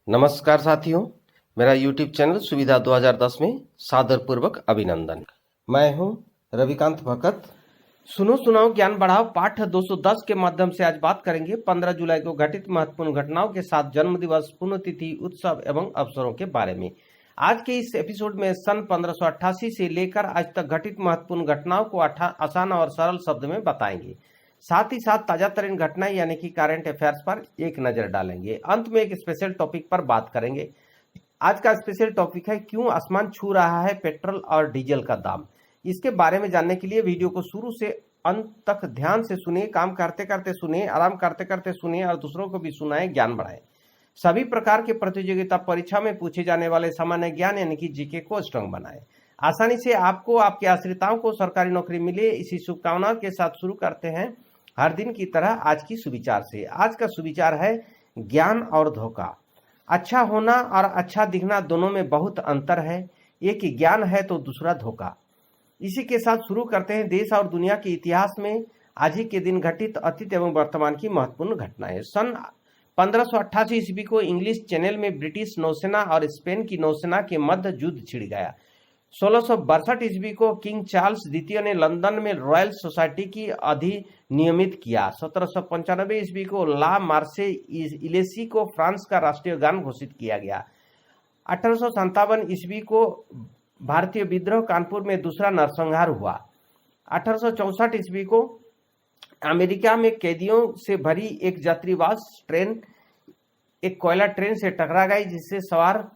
नमस्कार साथियों, मेरा YouTube चैनल सुविधा 2010 में सादरपूर्वक अभिनंदन। मैं हूं रविकांत भगत। सुनो सुनाओ ज्ञान बढ़ाओ पाठ 210 के माध्यम से आज बात करेंगे 15 जुलाई को घटित महत्वपूर्ण घटनाओं के साथ जन्मदिवस, पुण्यतिथि, उत्सव एवं अवसरों के बारे में। आज के इस एपिसोड में सन 1588 से लेकर आज तक घटित महत्वपूर्ण घटनाओं को आसान और सरल शब्द में बताएंगे। साथ ही साथ ताजा तरीन घटनाएं यानी कि करंट अफेयर्स पर एक नजर डालेंगे। अंत में एक स्पेशल टॉपिक पर बात करेंगे। आज का स्पेशल टॉपिक है क्यों आसमान छू रहा है पेट्रोल और डीजल का दाम। इसके बारे में जानने के लिए वीडियो को शुरू से अंत तक ध्यान से सुनिए, काम करते करते सुनिए, आराम करते करते सुनिए और दूसरों को भी सुनाएं, ज्ञान बढ़ाएं। सभी प्रकार के प्रतियोगिता परीक्षा में पूछे जाने वाले सामान्य ज्ञान यानी कि जीके को स्ट्रांग बनाएं। आसानी से आपको, आपके आश्रिताओं को सरकारी नौकरी मिले, इसी शुभकामना के साथ शुरू करते हैं हर दिन की तरह आज की सुविचार से। आज का सुविचार है ज्ञान और धोखा। अच्छा होना और अच्छा दिखना दोनों में बहुत अंतर है। एक ज्ञान है तो दूसरा धोखा। इसी के साथ शुरू करते हैं देश और दुनिया के इतिहास में आज ही के दिन घटित अतीत एवं वर्तमान की महत्वपूर्ण घटनाएं। सन 1588 ईस्वी को इंग्लिश चैनल में ब्रिटिश नौसेना और स्पेन की नौसेना के मध्य युद्ध छिड़ गया। 1662 ईस्वी को किंग चार्ल्स द्वितीय ने लंदन में रॉयल सोसाइटी की अधिनियमित किया। 1795 ईस्वी को ला मार्से इलेसी को फ्रांस का राष्ट्रीय गान घोषित किया गया। 1857 ईस्वी को भारतीय विद्रोह कानपुर में दूसरा नरसंहार हुआ। 1864 ईस्वी को अमेरिका में कैदियों से भरी एक यात्रीवास ट्रेन एक कोयला ट्रेन से टकरा गई, जिससे सवार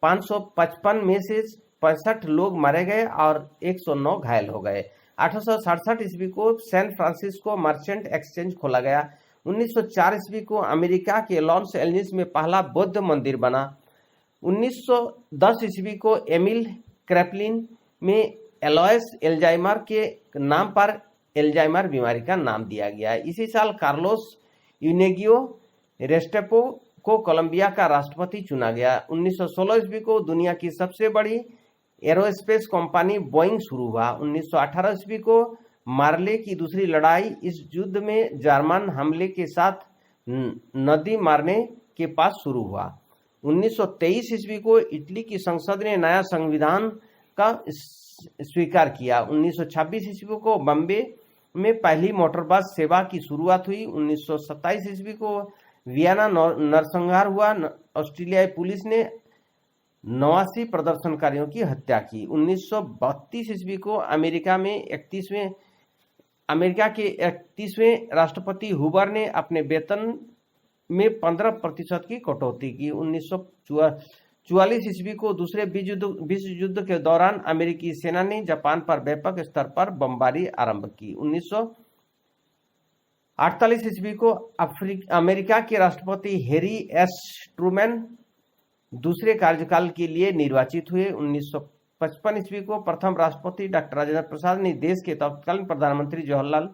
555 में से 65 लोग मारे गए और 109 घायल हो गए। 1867 ईस्वी को सैन फ्रांसिस्को मर्चेंट एक्सचेंज खोला गया। 1904 ईस्वी को अमेरिका के लॉस एंजलिस में पहला बौद्ध मंदिर बना। 1910 ईस्वी को एमिल क्रैपलिन में एलोयस एल्जाइमर के नाम पर एल्जाइमर बीमारी का नाम दिया गया। इसी साल कार्लोस यूनेगियो रेस्टेपो को कोलंबिया का राष्ट्रपति चुना गया। 1916 ईस्वी को दुनिया की सबसे बड़ी एरोस्पेस कंपनी बोइंग शुरू हुआ। 1918 ईस्वी को मार्ले की दूसरी लड़ाई इस युद्ध में जर्मन हमले के साथ नदी मारने के पास शुरू हुआ। 1923 ईस्वी को इटली की संसद ने नया संविधान का स्वीकार किया। 1926 ईस्वी को बम्बे में पहली मोटर बस सेवा की शुरुआत हुई। 1927 ईस्वी को वियना नरसंहार हुआ। ऑस्ट्रेलियाई पुलिस ने 89 प्रदर्शनकारियों की हत्या की। 1932 ईस्वी को अमेरिका के 31वें राष्ट्रपति हुबर ने अपने वेतन में 15% की कटौती की। 1944 ईस्वी को दूसरे विश्व युद्ध के दौरान अमेरिकी सेना ने जापान पर व्यापक स्तर पर बमबारी आरंभ की। 1948 ईस्वी को अमेरिका के राष्ट्रपति हैरी एस ट्रूमैन दूसरे कार्यकाल के लिए निर्वाचित हुए। 1955 ईस्वी को प्रथम राष्ट्रपति डॉक्टर राजेंद्र प्रसाद ने देश के तत्कालीन प्रधानमंत्री जवाहरलाल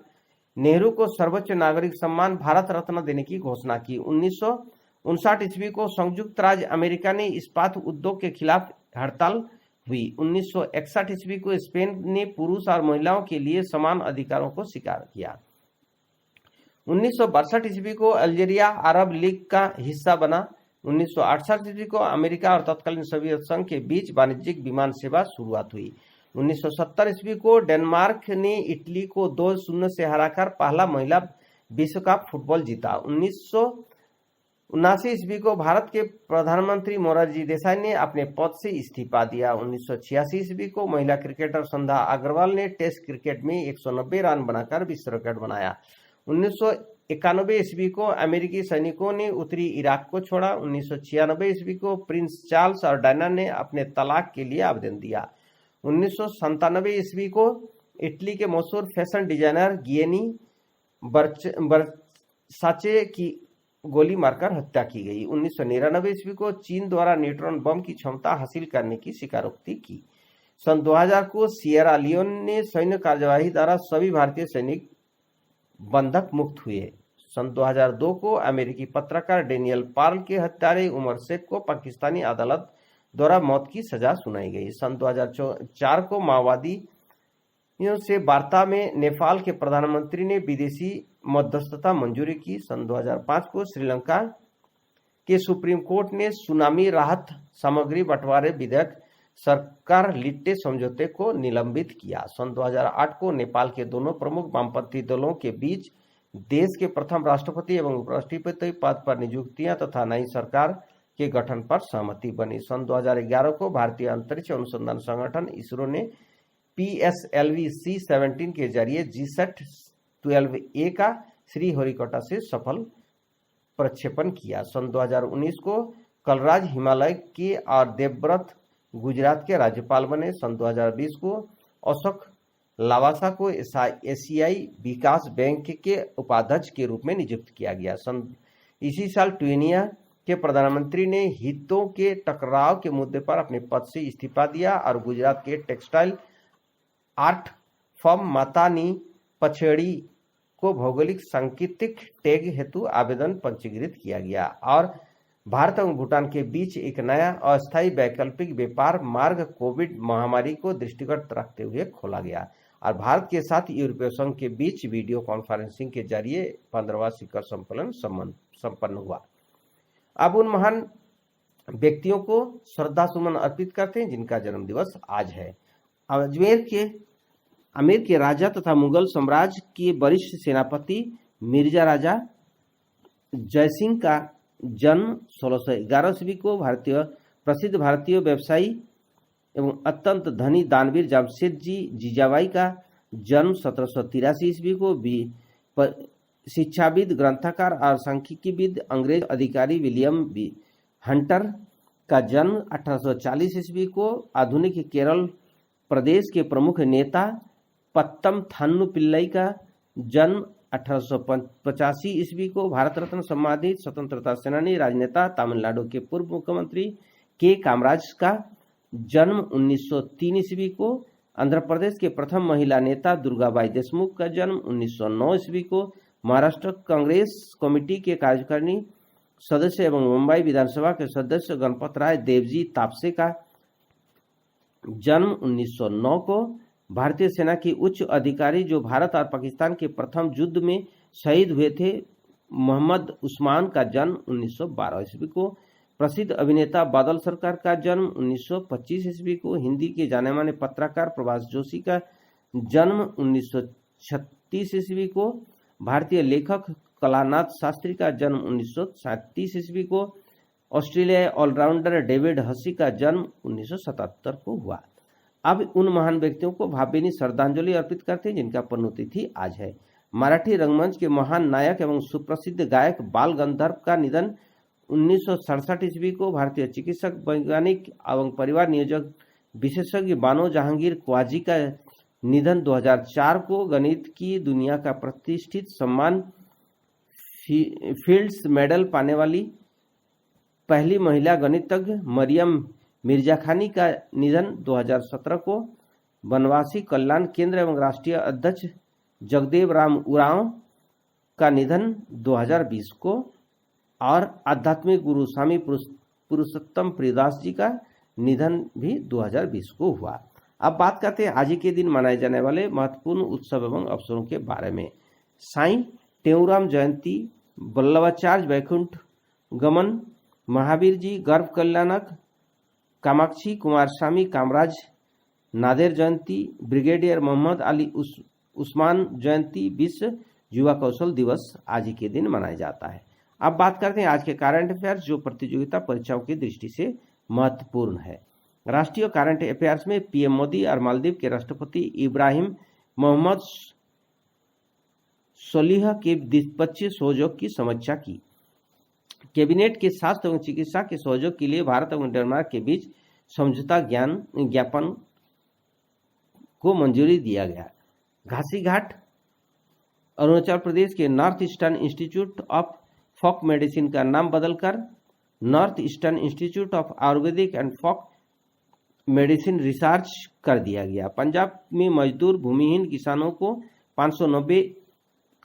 नेहरू को सर्वोच्च नागरिक सम्मान भारत रत्न देने की घोषणा की। 1959 ईस्वी को संयुक्त राज्य अमेरिका ने इस्पात उद्योग के खिलाफ हड़ताल हुई। 1961 ईस्वी को स्पेन ने पुरुष और महिलाओं के लिए समान अधिकारों को स्वीकार किया। 1962 ईस्वी को अल्जीरिया अरब लीग का हिस्सा बना। 1968 ईस्वी को अमेरिका और तत्कालीन सोवियत संघ के बीच वाणिज्यिक विमान सेवा शुरुआत हुई। 1970 ईस्वी को डेनमार्क ने इटली को 2-0 से हराकर पहला महिला विश्व कप फुटबॉल जीता। 1979 ईस्वी को भारत के प्रधानमंत्री मोरारजी देसाई ने अपने पद से इस्तीफा दिया। 1986 ईस्वी को महिला क्रिकेटर संध्या अग्रवाल ने टेस्ट क्रिकेट में 190 रन बनाकर विश्व रिकॉर्ड बनाया। 1991 ईस्वी को अमेरिकी सैनिकों ने उत्तरी इराक को छोड़ा। 1996 ईस्वी को प्रिंस चार्ल्स और डायना ने अपने तलाक के लिए आवेदन दिया। 1997 ईस्वी को इटली के मशहूर फैशन डिजाइनर गियनी वर्साचे की गोली मारकर हत्या की गई। 1999 ईस्वी को चीन द्वारा न्यूट्रॉन बम की क्षमता हासिल करने की स्वीकारोक्ति की। सन 2000 को सिएरा लियोन ने सैन्य कार्यवाही द्वारा सभी भारतीय सैनिक बंधक मुक्त हुए। सन 2002 को अमेरिकी पत्रकार डेनियल पार्ल के हत्यारे उमर शेख को पाकिस्तानी अदालत द्वारा मौत की सजा सुनाई गई। सन 2004 को माओवादियों से वार्ता में नेपाल के प्रधानमंत्री ने विदेशी मध्यस्थता मंजूरी की। सन 2005 को श्रीलंका के सुप्रीम कोर्ट ने सुनामी राहत सामग्री बंटवारे विधेयक सरकार लिट्टे समझौते को निलंबित किया। सन 2008 को नेपाल के दोनों प्रमुख वामपंथी दलों के बीच देश के प्रथम राष्ट्रपति एवं उपराष्ट्रपति पद पर नियुक्तियां तथा नई सरकार के गठन पर सहमति बनी। सन 2011 को भारतीय अंतरिक्ष अनुसंधान संगठन इसरो ने PSLV C-17 के जरिए GSAT-12A का श्रीहरिकोटा से सफल प्रक्षेपण किया। सन 2019 को कलराज हिमालय के और देवव्रत गुजरात के राज्यपाल बने। सन 2020 को अशोक लावासा को एशियाई विकास बैंक के उपाध्यक्ष के रूप में नियुक्त किया गया। इसी साल ट्यूनिया के प्रधानमंत्री ने हितों के टकराव के मुद्दे पर अपने पद से इस्तीफा दिया और गुजरात के टेक्सटाइल आर्ट फर्म मातानी पछेड़ी को भौगोलिक सांकेतिक टैग हेतु आवेदन पंजीकृत किया गया और भारत एवं भूटान के बीच एक नया अस्थायी वैकल्पिक व्यापार मार्ग कोविड महामारी को दृष्टिगत रखते हुए खोला गया और भारत के साथ यूरोपीय संघ के बीच वीडियो कॉन्फ्रेंसिंग के जरिए 15वां शिखर सम्मेलन संपन्न हुआ। अब उन महान व्यक्तियों को श्रद्धा सुमन अर्पित करते हैं जिनका जन्म दिवस आज है। आमेर के राजा तथा मुगल साम्राज्य के वरिष्ठ सेनापति मिर्जा राजा जयसिंह का जन्म 1611 ईस्वी को प्रसिद्ध भारतीय व्यवसायी एवं अत्यंत धनी दानवीर जमशेदजी जीजाबाई का जन्म 1783 ईस्वी को शिक्षाविद, ग्रंथकार और सांख्यिकीविद अंग्रेज अधिकारी विलियम हंटर का जन्म 1840 ईस्वी को आधुनिक केरल प्रदेश के प्रमुख नेता पत्तम थान्नु पिल्लई का जन्म 1885 ईस्वी को भारत रत्न सम्मानित स्वतंत्रता सेनानी राजनेता तमिलनाडु के पूर्व मुख्यमंत्री के कामराज का जन्म 1903 ईस्वी को, आंध्र प्रदेश के प्रथम महिला नेता दुर्गाबाई देशमुख का जन्म 1909 ईस्वी को, महाराष्ट्र कांग्रेस कमेटी के कार्यकारिणी सदस्य एवं मुंबई विधानसभा के सदस्य गणपत राय देवजी तापसे का जन्म 1909 को, भारतीय सेना की उच्च अधिकारी जो भारत और पाकिस्तान के प्रथम युद्ध में शहीद हुए थे मोहम्मद उस्मान का जन्म 1912 ईस्वी को, प्रसिद्ध अभिनेता बादल सरकार का जन्म 1925 ईस्वी को, हिंदी के जाने माने पत्रकार प्रभाष जोशी का जन्म 1936 ईस्वी को, भारतीय लेखक कलानाथ शास्त्री का जन्म 1937 ईस्वी को, ऑस्ट्रेलियाई ऑलराउंडर डेविड हसी का जन्म 1977 को हुआ। अब उन महान व्यक्तियों को भावभीनी श्रद्धांजलि अर्पित करते हैं जिनका पुण्यतिथि आज है। मराठी रंगमंच के महान नायक एवं सुप्रसिद्ध गायक बाल गंधर्व का निधन 1967 ईस्वी को, भारतीय चिकित्सक, वैज्ञानिक एवं परिवार नियोजक विशेषज्ञ बानो जहांगीर क्वाजी का निधन 2004 को, गणित की दुनिया का प्रतिष्ठित सम्मान फील्ड्स मेडल पाने वाली पहली महिला गणितज्ञ मरियम मिर्जाखानी का निधन 2017 को, वनवासी कल्याण केंद्र एवं राष्ट्रीय अध्यक्ष जगदेव राम उरांव का निधन 2020 को और आध्यात्मिक गुरु स्वामी पुरुषोत्तम प्रियदास जी का निधन भी 2020 को हुआ। अब बात करते हैं आज ही के दिन मनाए जाने वाले महत्वपूर्ण उत्सव एवं अवसरों के बारे में। साईं टेऊराम जयंती, वल्लभाचार्य वैकुंठ गमन, महावीर जी गर्भ कल्याणक, कामाक्षी कुमारस्वामी कामराज नादेर जयंती, ब्रिगेडियर मोहम्मद अली उस्मान जयंती, विश्व युवा कौशल दिवस आज ही के दिन मनाया जाता है। अब बात करते हैं आज के करंट अफेयर्स जो प्रतियोगिता परीक्षाओं की दृष्टि से महत्वपूर्ण है। राष्ट्रीय करंट अफेयर्स में पीएम मोदी और मालदीव के राष्ट्रपति इब्राहिम मोहम्मद सोलिह के द्विपक्षीय सहयोग की समीक्षा की। कैबिनेट के स्वास्थ्य एवं चिकित्सा के सहयोग के लिए भारत एवं डेनमार्क के बीच समझौता ज्ञापन को मंजूरी दिया गया। घासीघाट अरुणाचल प्रदेश के north eastern institute of folk medicine का नाम बदलकर north eastern institute of Ayurvedic and folk medicine research कर दिया गया। पंजाब में मजदूर भूमिहीन किसानों को 590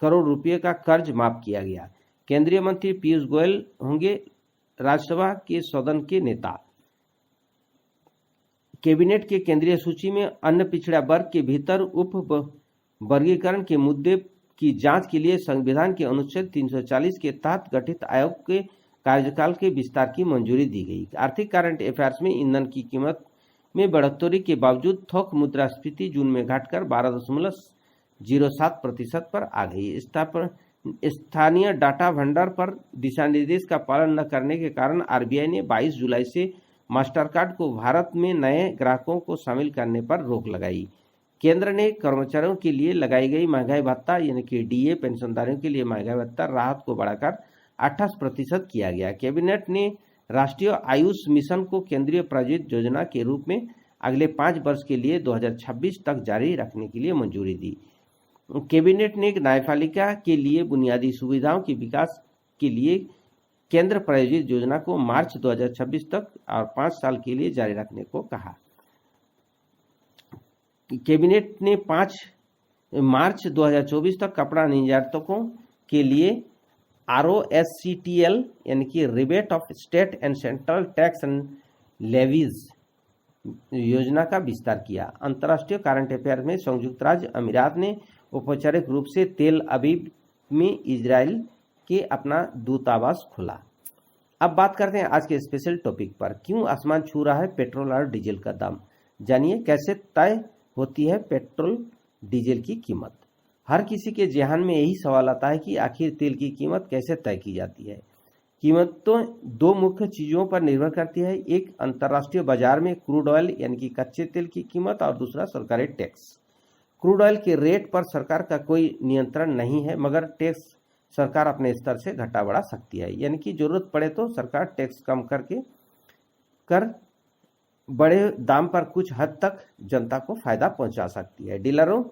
करोड़ रुपए का कर्ज माफ किया गया। केंद्रीय मंत्री पीयूष गोयल होंगे राज्यसभा के सदन के नेता। कैबिनेट के केंद्रीय सूची में अन्य पिछड़ा वर्ग के भीतर उप वर्गीकरण के मुद्दे की जांच के लिए संविधान के अनुच्छेद 340 के तहत गठित आयोग कार्यकाल के विस्तार की मंजूरी दी गई। आर्थिक करंट अफेयर्स में ईंधन की कीमत में बढ़ोतरी के बावजूद थोक मुद्रास्फीति जून में घटकर 12.07% पर आ गई। स्थानीय डाटा भंडार पर दिशानिर्देश का पालन न करने के कारण आरबीआई ने 22 जुलाई से मास्टरकार्ड को भारत में नए ग्राहकों को शामिल करने पर रोक लगाई। केंद्र ने कर्मचारियों के लिए लगाई गई महंगाई भत्ता यानी कि डीए, पेंशनधारियों के लिए महंगाई भत्ता राहत को बढ़ाकर 28% किया गया। कैबिनेट ने राष्ट्रीय आयुष मिशन को केंद्रीय प्रायोजित योजना के रूप में अगले 5 वर्ष के लिए 2026 तक जारी रखने के लिए मंजूरी दी। कैबिनेट ने न्यायपालिका के लिए बुनियादी सुविधाओं के विकास के लिए केंद्र प्रायोजित योजना को मार्च 2026 तक और 5 साल के लिए जारी रखने को कहा। कैबिनेट ने 5 मार्च 2024 तक कपड़ा निर्यातकों के लिए ROSCTL यानी कि rebate of state and central tax and levies योजना का विस्तार किया। अंतर्राष्ट्रीय करंट अफेयर में संयुक्त राज्य अमीरात ने औपचारिक रूप से तेल अवीव में इजराइल के अपना दूतावास खोला। अब बात करते हैं आज के स्पेशल टॉपिक पर, क्यों आसमान छू रहा है पेट्रोल और डीजल का दाम। जानिए कैसे तय होती है पेट्रोल डीजल की कीमत। हर किसी के ज़हन में यही सवाल आता है कि आखिर तेल की कीमत कैसे तय की जाती है। कीमत तो 2 मुख्य चीज़ों पर निर्भर करती है, एक अंतर्राष्ट्रीय बाजार में क्रूड ऑयल यानी कि कच्चे तेल की कीमत और दूसरा सरकारी टैक्स। क्रूड ऑयल के रेट पर सरकार का कोई नियंत्रण नहीं है, मगर टैक्स सरकार अपने स्तर से घटा बढ़ा सकती है, यानी कि जरूरत पड़े तो सरकार टैक्स कम कर बड़े दाम पर कुछ हद तक जनता को फायदा पहुंचा सकती है। डीलरों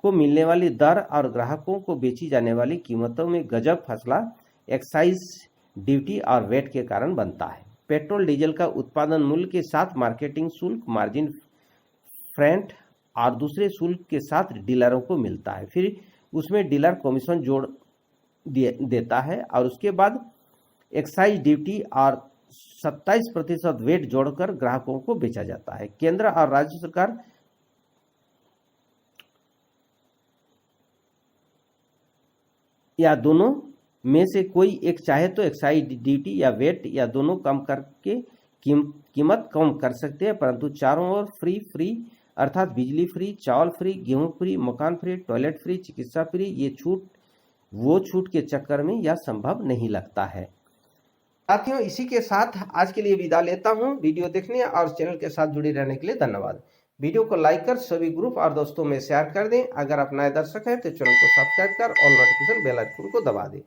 को मिलने वाली दर और ग्राहकों को बेची जाने वाली कीमतों में गजब फैसला एक्साइज ड्यूटी और वेट के कारण बनता है। पेट्रोल डीजल का उत्पादन मूल्य के साथ मार्केटिंग शुल्क, मार्जिन, फ्रेट और दूसरे शुल्क के साथ डीलरों को मिलता है। फिर उसमें डीलर कमीशन जोड़ देता है और उसके बाद एक्साइज ड्यूटी और 27% वेट जोड़कर ग्राहकों को बेचा जाता है। केंद्र और राज्य सरकार या दोनों में से कोई एक चाहे तो एक्साइज ड्यूटी या वेट या दोनों कम करके कीमत कम कर सकते हैं, परंतु चारों ओर फ्री अर्थात बिजली फ्री, चावल फ्री, गेहूं फ्री, मकान फ्री, टॉयलेट फ्री, चिकित्सा फ्री, ये छूट के चक्कर में यह संभव नहीं लगता है। साथियों, इसी के साथ आज के लिए विदा लेता हूं। वीडियो देखने और चैनल के साथ जुड़े रहने के लिए धन्यवाद। वीडियो को लाइक कर सभी ग्रुप और दोस्तों में शेयर कर दें। अगर आप नए दर्शक हैं तो चैनल को सब्सक्राइब कर और नोटिफिकेशन बेल आइकन को दबा दें।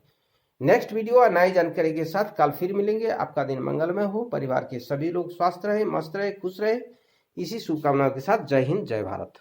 नेक्स्ट वीडियो और नई जानकारी के साथ कल फिर मिलेंगे। आपका दिन मंगलमय हो, परिवार के सभी लोग स्वस्थ रहे, मस्त रहे, खुश रहे, इसी शुभकामनाओं के साथ जय हिंद, जय भारत।